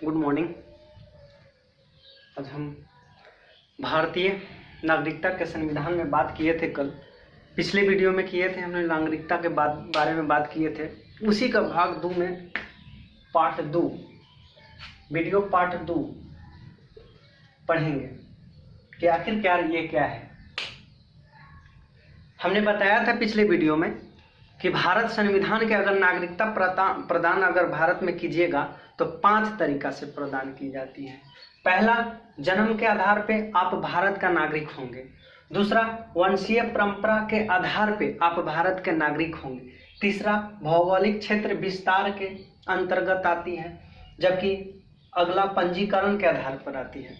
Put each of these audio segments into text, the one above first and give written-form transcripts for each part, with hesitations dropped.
Good morning. आज हम भारतीय नागरिकता के संविधान में बात किए थे। कल पिछले वीडियो में किए थे, हमने नागरिकता के बारे में बात किए थे। उसी का भाग 2 में पार्ट 2 वीडियो पार्ट 2 पढ़ेंगे कि आखिर क्या है। हमने बताया था पिछले वीडियो में कि भारत संविधान के अगर नागरिकता प्रदान अगर भारत में कीजिएगा तो 5 तरीका से प्रदान की जाती है। पहला, जन्म के आधार पे आप भारत का नागरिक होंगे। दूसरा, वंशीय परंपरा के आधार पे आप भारत के नागरिक होंगे। तीसरा, भौगोलिक क्षेत्र विस्तार के अंतर्गत आती है, जबकि अगला पंजीकरण के आधार पर आती है।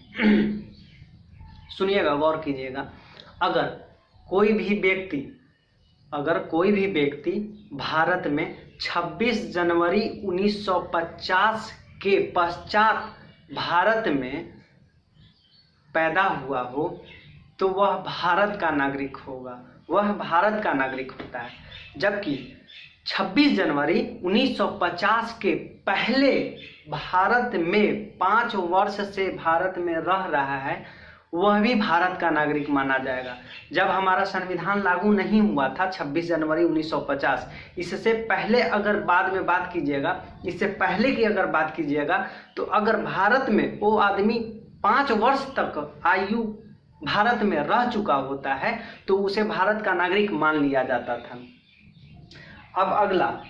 सुनिएगा, गौर कीजिएगा। अगर कोई भी व्यक्ति भारत में 26 जनवरी 1950 के पश्चात भारत में पैदा हुआ हो तो वह भारत का नागरिक होगा, वह भारत का नागरिक होता है। जबकि 26 जनवरी 1950 के पहले भारत में 5 वर्ष से भारत में रह रहा है, वह भी भारत का नागरिक माना जाएगा। जब हमारा संविधान लागू नहीं हुआ था 26 जनवरी 1950, इससे पहले अगर बाद में बात कीजिएगा, इससे पहले की अगर बात कीजिएगा तो अगर भारत में वो आदमी 5 वर्ष तक आयु भारत में रह चुका होता है तो उसे भारत का नागरिक मान लिया जाता था। अब अगला,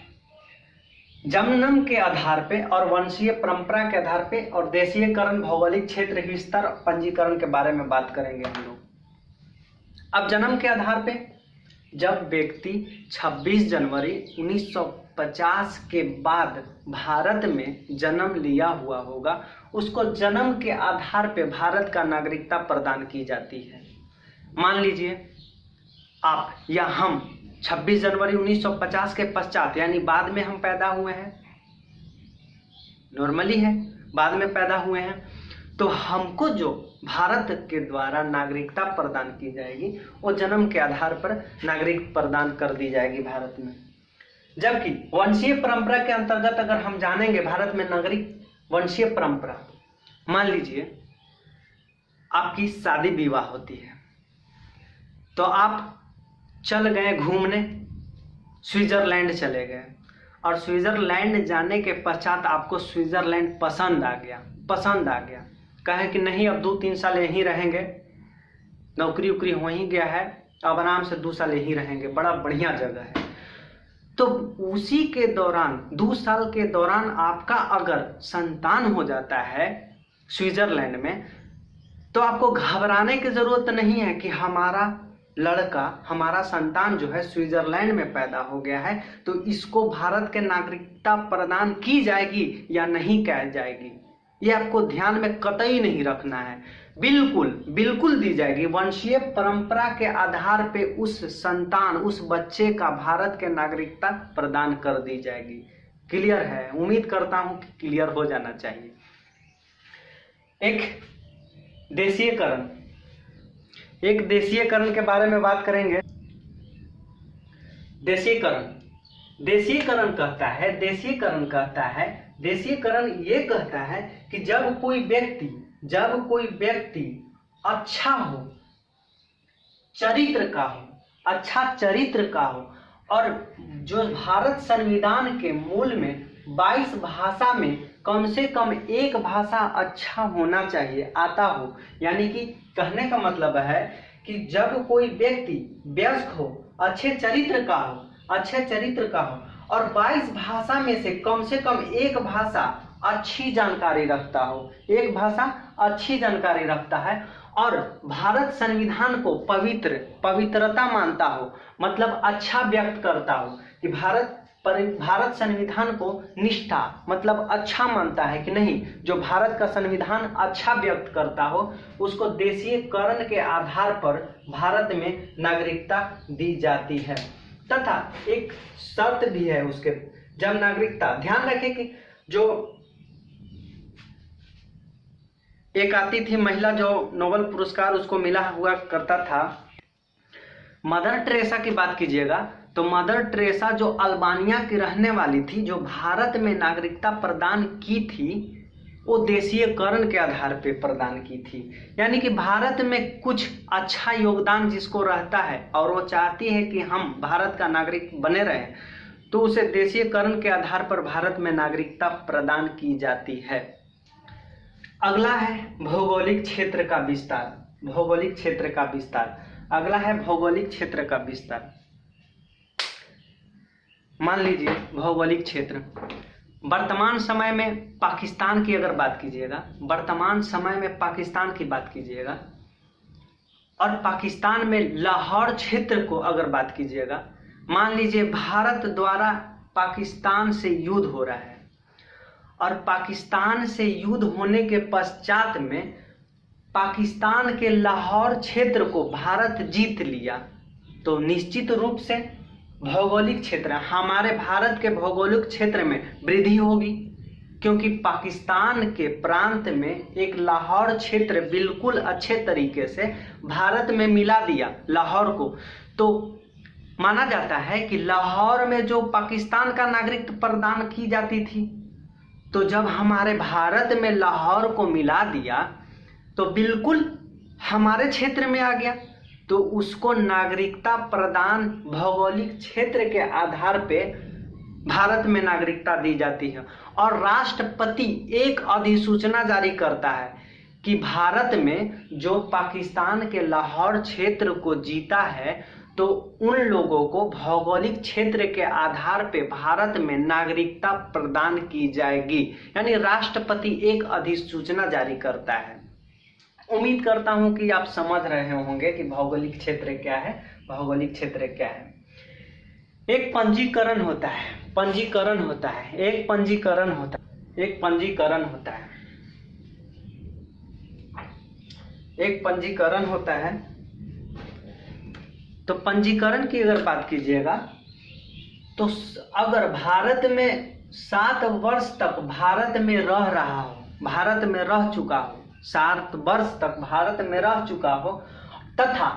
जन्म के आधार पे और वंशीय परंपरा के आधार पे और देशीयकरण, भौगोलिक क्षेत्र विस्तार, पंजीकरण के बारे में बात करेंगे हम लोग। अब जन्म के आधार पे, जब व्यक्ति 26 जनवरी 1950 के बाद भारत में जन्म लिया हुआ होगा, उसको जन्म के आधार पे भारत का नागरिकता प्रदान की जाती है। मान लीजिए आप या हम 26 जनवरी 1950 के पश्चात यानी बाद में हम पैदा हुए हैं, नॉर्मली है, बाद में पैदा हुए हैं, तो हमको जो भारत के द्वारा नागरिकता प्रदान की जाएगी वो जन्म के आधार पर नागरिक प्रदान कर दी जाएगी भारत में। जबकि वंशीय परंपरा के अंतर्गत अगर हम जानेंगे भारत में नागरिक वंशीय परंपरा, मान लीजिए आपकी शादी विवाह होती है तो आप चल गए घूमने, स्विट्जरलैंड चले गए और स्विट्जरलैंड जाने के पश्चात आपको स्विट्जरलैंड पसंद आ गया। कहे कि नहीं, अब 2-3 साल यहीं रहेंगे, नौकरी उकरी हो ही गया है, अब आराम से 2 साल यहीं रहेंगे, बड़ा बढ़िया जगह है। तो उसी के दौरान 2 साल के दौरान आपका अगर संतान हो जाता है स्विट्जरलैंड में, तो आपको घबराने की जरूरत नहीं है कि हमारा लड़का, हमारा संतान जो है स्विट्जरलैंड में पैदा हो गया है तो इसको भारत के नागरिकता प्रदान की जाएगी या नहीं की जाएगी, ये आपको ध्यान में कतई नहीं रखना है। बिल्कुल दी जाएगी। वंशीय परंपरा के आधार पे उस संतान, उस बच्चे का भारत के नागरिकता प्रदान कर दी जाएगी। क्लियर है? उम्मीद करता हूं कि क्लियर हो जाना चाहिए। एक देशीयकरण के बारे में बात करेंगे। देशीयकरण कहता है कि जब कोई व्यक्ति अच्छा हो, अच्छा चरित्र का हो और जो भारत संविधान के मूल में 22 भाषा में कम से कम एक भाषा अच्छा होना चाहिए, आता हो। यानी कि कहने का मतलब है कि जब कोई व्यक्ति वयस्क हो, अच्छे चरित्र का हो और 22 भाषा में से कम एक भाषा अच्छी जानकारी रखता है और भारत संविधान को पवित्रता मानता हो, मतलब अच्छा व्यक्त करता हो कि भारत संविधान को निष्ठा मतलब अच्छा मानता है कि नहीं, जो भारत का संविधान अच्छा व्यक्त करता हो उसको देशीयकरण के आधार पर भारत में नागरिकता दी जाती है। तथा एक शर्त भी है उसके, जब नागरिकता, ध्यान रखें कि जो एक आती थी महिला जो नोबेल पुरस्कार उसको मिला हुआ करता था, मदर टेरेसा की बात कीजिएगा तो मदर टेरेसा जो अल्बानिया की रहने वाली थी, जो भारत में नागरिकता प्रदान की थी, वो देशीयकरण के आधार पे प्रदान की थी। यानी कि भारत में कुछ अच्छा योगदान जिसको रहता है और वो चाहती है कि हम भारत का नागरिक बने रहें, तो उसे देशीयकरण के आधार पर भारत में नागरिकता प्रदान की जाती है। अगला है भौगोलिक क्षेत्र का विस्तार। भौगोलिक क्षेत्र का विस्तार, अगला है भौगोलिक क्षेत्र का विस्तार। मान लीजिए भौगोलिक क्षेत्र, वर्तमान समय में पाकिस्तान की अगर बात कीजिएगा, वर्तमान समय में पाकिस्तान की बात कीजिएगा और पाकिस्तान में लाहौर क्षेत्र को अगर बात कीजिएगा, मान लीजिए भारत द्वारा पाकिस्तान से युद्ध हो रहा है और पाकिस्तान से युद्ध होने के पश्चात में पाकिस्तान के लाहौर क्षेत्र को भारत जीत लिया, तो निश्चित रूप से भौगोलिक क्षेत्र, हमारे भारत के भौगोलिक क्षेत्र में वृद्धि होगी, क्योंकि पाकिस्तान के प्रांत में एक लाहौर क्षेत्र बिल्कुल अच्छे तरीके से भारत में मिला दिया लाहौर को। तो माना जाता है कि लाहौर में जो पाकिस्तान का नागरिकता प्रदान की जाती थी, तो जब हमारे भारत में लाहौर को मिला दिया तो बिल्कुल हमारे क्षेत्र में आ गया, तो उसको नागरिकता प्रदान भौगोलिक क्षेत्र के आधार पे भारत में नागरिकता दी जाती है। और राष्ट्रपति एक अधिसूचना जारी करता है कि भारत में जो पाकिस्तान के लाहौर क्षेत्र को जीता है, तो उन लोगों को भौगोलिक क्षेत्र के आधार पे भारत में नागरिकता प्रदान की जाएगी। यानी राष्ट्रपति एक अधिसूचना जारी करता है। उम्मीद करता हूं कि आप समझ रहे होंगे कि भौगोलिक क्षेत्र क्या है, भौगोलिक क्षेत्र क्या है। एक पंजीकरण होता है, पंजीकरण होता है, एक पंजीकरण होता है, एक पंजीकरण होता है, एक पंजीकरण होता है। तो पंजीकरण की अगर बात कीजिएगा, तो अगर भारत में 7 वर्ष तक भारत में रह रहा हो, भारत में रह चुका हो, 7 वर्ष तक भारत में रह चुका हो, तथा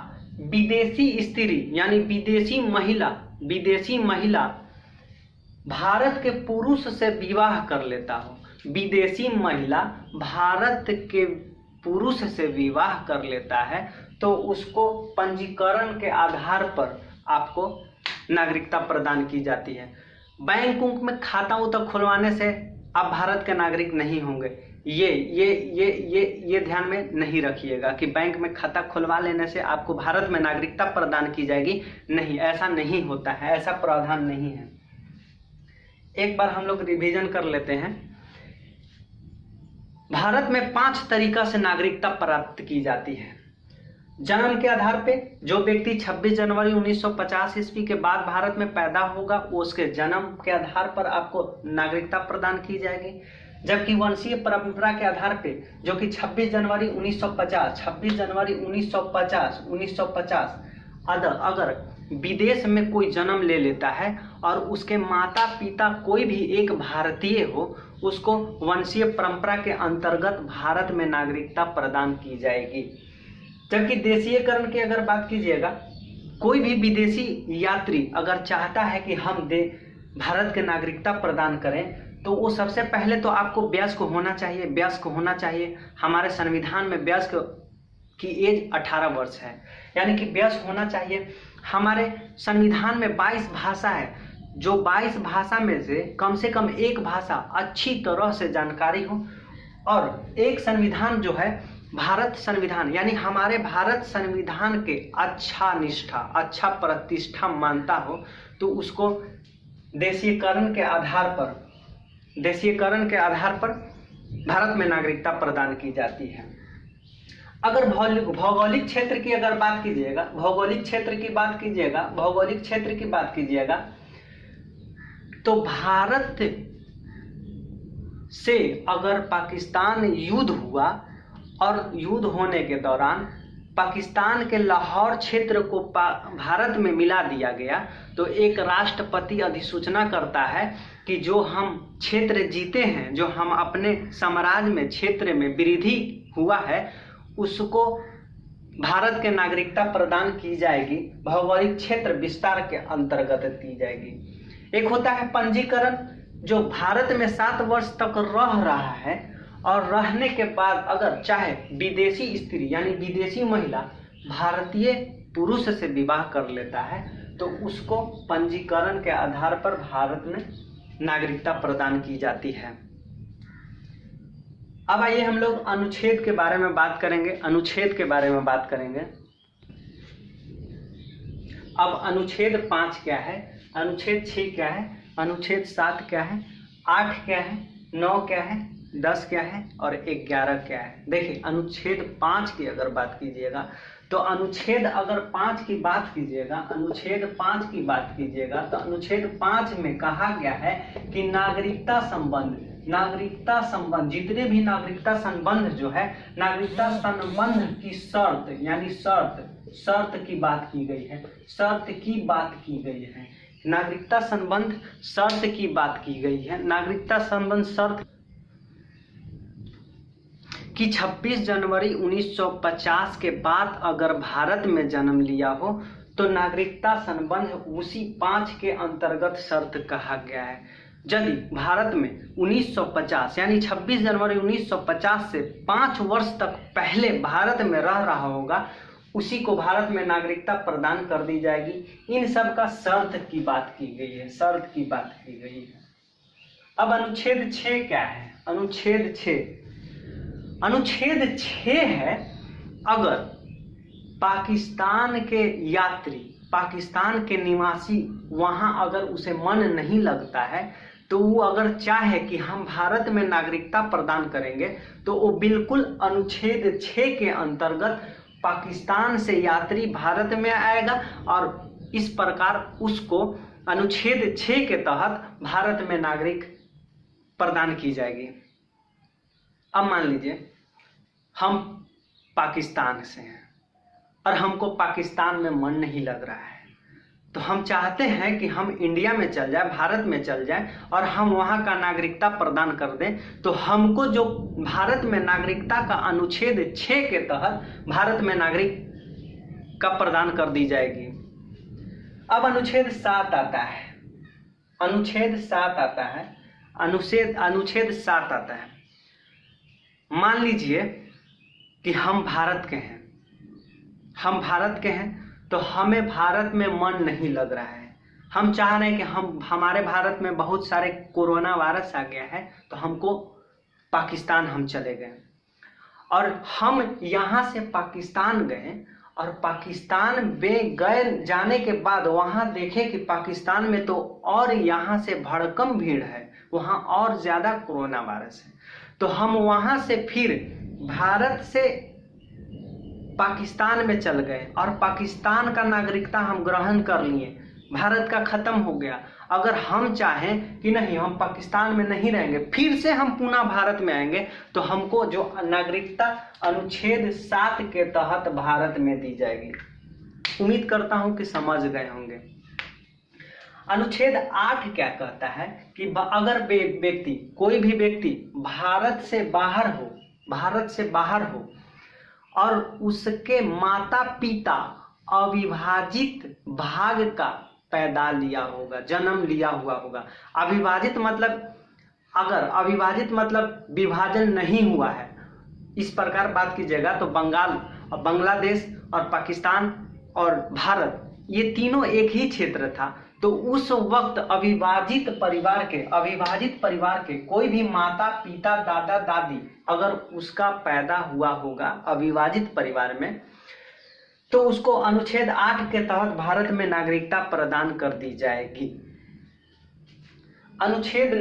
विदेशी स्त्री यानी विदेशी महिला भारत के पुरुष से विवाह कर लेता हो, विदेशी महिला भारत के पुरुष से विवाह कर लेता है, तो उसको पंजीकरण के आधार पर आपको नागरिकता प्रदान की जाती है। बैंक में खाता उता खुलवाने से आप भारत के नागरिक नहीं होंगे, ये ध्यान में नहीं रखिएगा कि बैंक में खाता खुलवा लेने से आपको भारत में नागरिकता प्रदान की जाएगी। नहीं, ऐसा नहीं होता है, ऐसा प्रावधान नहीं है। एक बार हम लोग रिवीजन कर लेते हैं। भारत में 5 तरीका से नागरिकता प्राप्त की जाती है। जन्म के आधार पे, जो व्यक्ति 26 जनवरी 1950 ईस्वी के बाद भारत में पैदा होगा, उसके जन्म के आधार पर आपको नागरिकता प्रदान की जाएगी। जबकि वंशीय परंपरा के आधार पे, जो कि 26 जनवरी 1950 अगर विदेश में कोई जन्म ले लेता है और उसके माता पिता कोई भी एक भारतीय हो, उसको वंशीय परंपरा के अंतर्गत भारत में नागरिकता प्रदान की जाएगी। जबकि देशीयकरण की अगर बात कीजिएगा, कोई भी विदेशी यात्री अगर चाहता है कि हम भारत के नागरिकता प्रदान करें, तो वो सबसे पहले तो आपको वयस्क होना चाहिए, वयस्क होना चाहिए। हमारे संविधान में वयस्क की एज 18 वर्ष है, यानी कि वयस्क होना चाहिए। हमारे संविधान में 22 भाषा है, जो 22 भाषा में से कम एक भाषा अच्छी तरह से जानकारी हो, और एक संविधान जो है भारत संविधान, यानी हमारे भारत संविधान के अच्छा निष्ठा, अच्छा प्रतिष्ठा मानता हो, तो उसको देशीयकरण के आधार पर भारत में नागरिकता प्रदान की जाती है। अगर भौगोलिक क्षेत्र की अगर बात कीजिएगा, भौगोलिक क्षेत्र की बात कीजिएगा, तो भारत से अगर पाकिस्तान युद्ध हुआ और युद्ध होने के दौरान पाकिस्तान के लाहौर क्षेत्र को भारत में मिला दिया गया, तो एक राष्ट्रपति अधिसूचना करता है कि जो हम क्षेत्र जीते हैं, जो हम अपने साम्राज्य में क्षेत्र में वृद्धि हुआ है, उसको भारत के नागरिकता प्रदान की जाएगी, भौगोलिक क्षेत्र विस्तार के अंतर्गत दी जाएगी। एक होता है पंजीकरण, जो भारत में 7 वर्ष तक रह रहा है और रहने के बाद अगर चाहे विदेशी स्त्री यानी विदेशी महिला भारतीय पुरुष से विवाह कर लेता है तो उसको पंजीकरण के आधार पर भारत में नागरिकता प्रदान की जाती है। अब आइए हम लोग अनुच्छेद के बारे में बात करेंगे। अनुच्छेद के बारे में बात करेंगे। अब अनुच्छेद 5 क्या है, अनुच्छेद 6 क्या है, अनुच्छेद 7 क्या है, 8 क्या है, 9 क्या है, 10 क्या है और 11 क्या है। देखिए अनुच्छेद 5 की अगर बात कीजिएगा तो अनुच्छेद अगर 5 की बात कीजिएगा, अनुच्छेद 5 की बात कीजिएगा तो अनुच्छेद 5 में कहा गया है कि नागरिकता संबंध जितने भी नागरिकता संबंध जो है, नागरिकता संबंध की शर्त यानी शर्त की बात की गई है, शर्त की बात की गई है। नागरिकता संबंध शर्त की बात की गई है। नागरिकता संबंध शर्त कि 26 जनवरी 1950 के बाद अगर भारत में जन्म लिया हो तो नागरिकता संबंध उसी 5 के अंतर्गत शर्त कहा गया है। यदि भारत में 1950 यानी 26 जनवरी 1950 से 5 वर्ष तक पहले भारत में रह रहा होगा उसी को भारत में नागरिकता प्रदान कर दी जाएगी। इन सब का शर्त की बात की गई है, शर्त की बात की गई है। अब अनुच्छेद 6 क्या है, अनुच्छेद 6 है अगर पाकिस्तान के यात्री, पाकिस्तान के निवासी वहां अगर उसे मन नहीं लगता है तो वो अगर चाहे कि हम भारत में नागरिकता प्रदान करेंगे तो वो बिल्कुल अनुच्छेद 6 के अंतर्गत पाकिस्तान से यात्री भारत में आएगा और इस प्रकार उसको अनुच्छेद 6 के तहत भारत में नागरिक प्रदान की जाएगी। अब मान लीजिए हम पाकिस्तान से हैं और हमको पाकिस्तान में मन नहीं लग रहा है तो हम चाहते हैं कि हम इंडिया में चल जाए, भारत में चल जाए और हम वहाँ का नागरिकता प्रदान कर दें तो हमको जो भारत में नागरिकता का अनुच्छेद 6 के तहत भारत में नागरिक का प्रदान कर दी जाएगी। अब अनुच्छेद 7 आता है, अनुच्छेद 7 आता है, अनुच्छेद 7 आता है। मान लीजिए कि हम भारत के हैं, हम भारत के हैं तो हमें भारत में मन नहीं लग रहा है, हम चाह रहे हैं कि हमारे भारत में बहुत सारे कोरोना वायरस आ गया है तो हमको पाकिस्तान हम चले गए और हम यहाँ से पाकिस्तान गए और पाकिस्तान में गए जाने के बाद वहाँ देखे कि पाकिस्तान में तो और यहाँ से भड़कम भीड़ है, वहाँ और ज़्यादा कोरोना वायरस है तो हम वहाँ से फिर भारत से पाकिस्तान में चल गए और पाकिस्तान का नागरिकता हम ग्रहण कर लिए, भारत का खत्म हो गया। अगर हम चाहें कि नहीं हम पाकिस्तान में नहीं रहेंगे, फिर से हम पुनः भारत में आएंगे तो हमको जो नागरिकता अनुच्छेद 7 के तहत भारत में दी जाएगी। उम्मीद करता हूं कि समझ गए होंगे। अनुच्छेद 8 क्या कहता है कि अगर व्यक्ति, कोई भी व्यक्ति भारत से बाहर हो और उसके माता पिता अविभाजित भाग का पैदा लिया होगा, जन्म लिया हुआ होगा। अविभाजित मतलब, अगर अविभाजित मतलब विभाजन नहीं हुआ है, इस प्रकार बात कीजिएगा तो बंगाल और बांग्लादेश और पाकिस्तान और भारत ये तीनों एक ही क्षेत्र था तो उस वक्त अविभाजित परिवार के कोई भी माता पिता दादा दादी अगर उसका पैदा हुआ होगा अविभाजित परिवार में तो उसको अनुच्छेद 8 के तहत भारत में नागरिकता प्रदान कर दी जाएगी। अनुच्छेद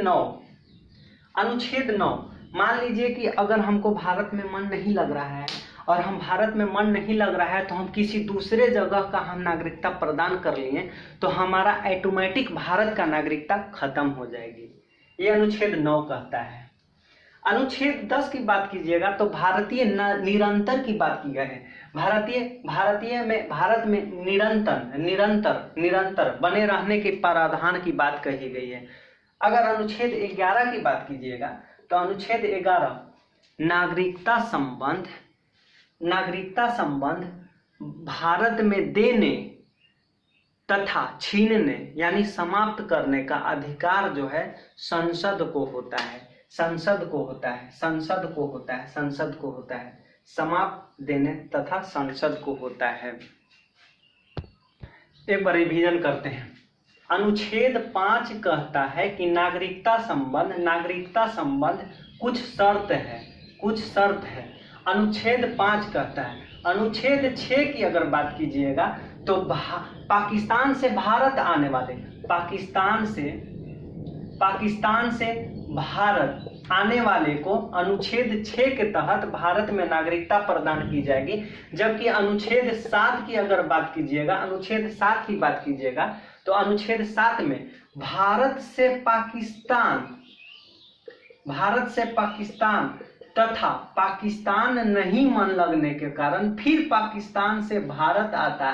9, मान लीजिए कि अगर हमको भारत में मन नहीं लग रहा है और हम भारत में मन नहीं लग रहा है तो हम किसी दूसरे जगह का हम नागरिकता प्रदान कर लिए तो हमारा ऑटोमेटिक भारत का नागरिकता खत्म हो जाएगी। ये अनुच्छेद 9 कहता है। अनुच्छेद 10 की बात कीजिएगा तो भारतीय निरंतर की बात की गई है। भारत में निरंतर बने रहने के प्रावधान की बात कही गई है। अगर अनुच्छेद 11 की बात कीजिएगा तो अनुच्छेद 11 नागरिकता संबंध भारत में देने तथा छीनने यानी समाप्त करने का अधिकार जो है संसद को होता है। संसद को होता है, संसद को होता है, संसद को होता है, समाप्त देने तथा संसद को होता है। एक बार रिवीजन करते हैं। अनुच्छेद 5 कहता है कि नागरिकता संबंध कुछ शर्त है, कुछ शर्त है। अनुच्छेद 5 कहता है। अनुच्छेद 6 की अगर बात कीजिएगा तो पाकिस्तान से भारत आने वाले, पाकिस्तान से भारत आने वाले को अनुच्छेद 6 के तहत भारत में नागरिकता प्रदान की जाएगी। जबकि अनुच्छेद 7 की अगर बात कीजिएगा, अनुच्छेद 7 की बात कीजिएगा तो अनुच्छेद 7 में भारत से पाकिस्तान तथा पाकिस्तान नहीं मन लगने के कारण फिर पाकिस्तान से भारत आता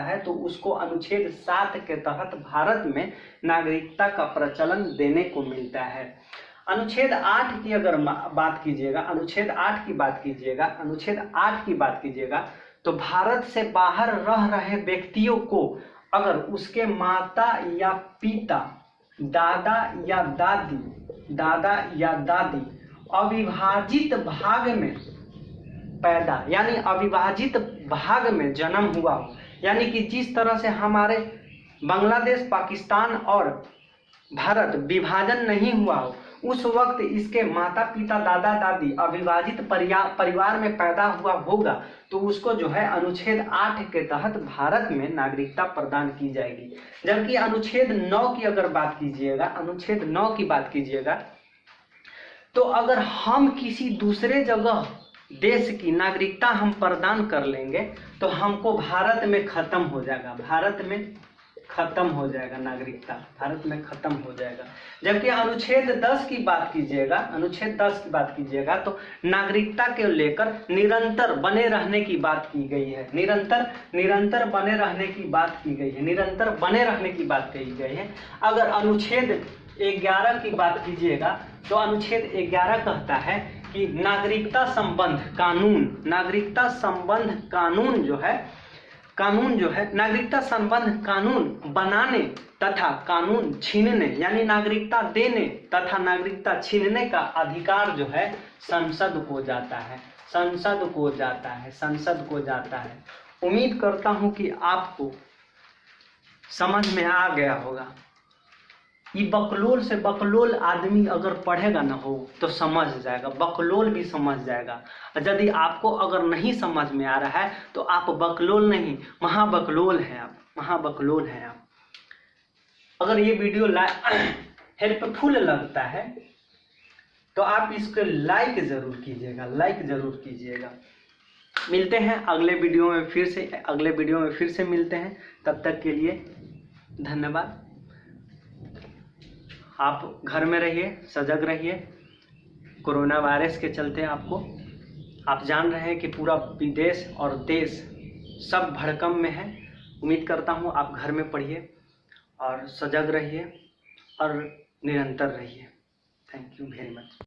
है तो उसको अनुच्छेद 7 के तहत भारत में नागरिकता का प्रचलन देने को मिलता है। अनुच्छेद 8 की अगर बात कीजिएगा, अनुच्छेद 8 की बात कीजिएगा तो भारत से बाहर रह रहे व्यक्तियों को अगर उसके माता या पिता, दादा या दादी अविभाजित भाग में पैदा यानी अविभाजित भाग में जन्म हुआ हो, यानी कि जिस तरह से हमारे बांग्लादेश, पाकिस्तान और भारत विभाजन नहीं हुआ हो, उस वक्त इसके माता पिता, दादा दादी अविभाजित परिवार में पैदा हुआ होगा तो उसको जो है अनुच्छेद 8 के तहत भारत में नागरिकता प्रदान की जाएगी। जबकि अनुच्छेद 9 की अगर बात कीजिएगा, अनुच्छेद 9 की बात कीजिएगा तो अगर हम किसी दूसरे जगह देश की नागरिकता हम प्रदान कर लेंगे तो हमको भारत में खत्म हो जाएगा, नागरिकता भारत में खत्म हो जाएगा। जबकि अनुच्छेद 10 की बात कीजिएगा तो नागरिकता के लेकर निरंतर बने रहने की बात की गई है, निरंतर बने रहने की बात कही गई है। अगर अनुच्छेद 11 की बात कीजिएगा तो अनुच्छेद 11 कहता है कि नागरिकता संबंध कानून बनाने तथा कानून छीनने यानी नागरिकता देने तथा नागरिकता छीनने का अधिकार जो है संसद को जाता है। उम्मीद करता हूं कि आपको समझ में आ गया होगा। ये बकलोल से बकलोल आदमी अगर पढ़ेगा ना हो तो समझ जाएगा, बकलोल भी समझ जाएगा। यदि आपको अगर नहीं समझ में आ रहा है तो आप बकलोल नहीं, महाबकलोल हैं आप। अगर ये वीडियो हेल्पफुल लगता है तो आप इसको लाइक जरूर कीजिएगा। मिलते हैं अगले वीडियो में फिर से मिलते हैं। तब तक के लिए धन्यवाद। आप घर में रहिए, सजग रहिए। कोरोना वायरस के चलते आप जान रहे हैं कि पूरा विदेश और देश सब भड़कम में है। उम्मीद करता हूँ आप घर में पढ़िए और सजग रहिए और निरंतर रहिए। Thank you very much.